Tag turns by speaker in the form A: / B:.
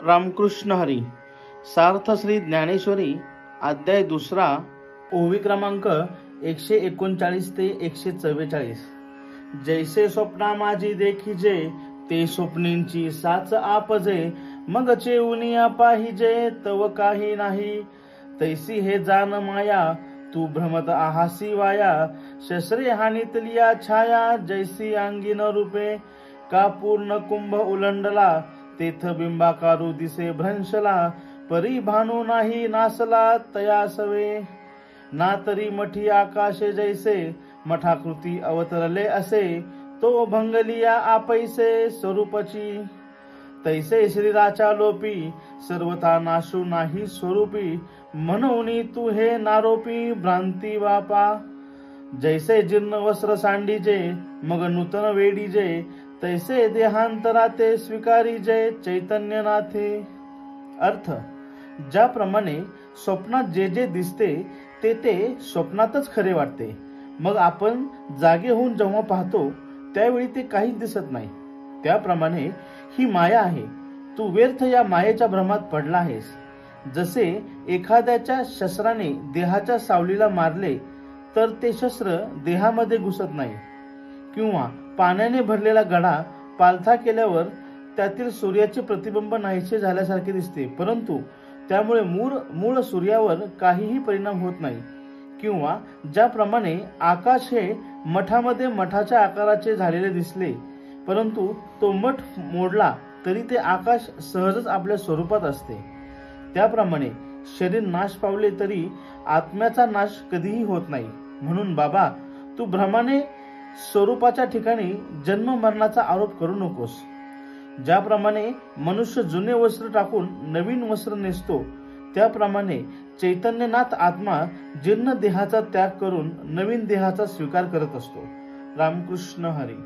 A: रामकृष्ण हरी. सार्थ श्री ज्ञानेश्वरी अध्याय 2 ओवी क्रमांक 139 ते 144. जैसे स्वप्ना माझी देखिजे ते स्वप्नींची साच आपजे, मग चेऊनिया पाहिजे तव काही नाही. तैसी हे जान माया तू भ्रमत आहासी वाया, शस्त्रे हानीतलिया छाया जैसी अंगीन रूपे. का पूर्ण कुंभ उलंडला तेथ बिंबाकारू दिसे भ्रंशला, परी भानू नाही नासला तया सवे. ना तरी मठी आकाशे जैसे मठाकृती अवतरले असे, तो भंगलिया आपैसे स्वरूपची. तैसे शरीराच्या लोपी सर्वथा नाशू नाही स्वरूपी, म्हणून तू हे नारोपी भ्रांती बापा. जैसे जीर्ण वस्त्र सांडीजे मग नूतन वेडीजे, तैसे देहांतरा ते स्वीकारीजे चैतन्यनाथे. अर्थ: ज्याप्रमाणे स्वप्नात जे जे दिसते ते ते स्वप्नातच खरे वाटते, मग आपण जागे होऊन जेव्हा पाहतो त्यावेळी ते काहीच दिसत नाही. त्याप्रमाणे ही माया आहे. तू व्यर्थ या मायेच्या भ्रमात पडला आहेस. जसे एखाद्याच्या शस्त्राने देहाच्या सावलीला मारले तर ते शस्त्र देहामध्ये घुसत नाही, किंवा पाण्याने भरलेला घडा पालथा केल्यावर त्यातील सूर्याचे प्रतिबिंब नाहीसे झाल्यासारखे दिसते, परंतु त्यामुळे मूळ सूर्यावर काहीही परिणाम होत नाही. किंवा ज्याप्रमाणे आकाश हे मठामध्ये मठाच्या आकाराचे झालेले दिसले, परंतु तो मठ मोडला तरी ते आकाश सहजच आपल्या स्वरूपात असते. त्याप्रमाणे शरीर नाश पावले तरी आत्म्याचा नाश कधीही होत नाही. म्हणून बाबा, तू भ्रमाने स्वरूपाच्या ठिकाणी जन्म मरणाचा आरोप करू नकोस. ज्याप्रमाणे मनुष्य जुने वस्त्र टाकून नवीन वस्त्र नेसतो, त्याप्रमाणे चैतन्यनाथ आत्मा जीर्ण देहाचा त्याग करून नवीन देहाचा स्वीकार करत असतो. रामकृष्ण हरी.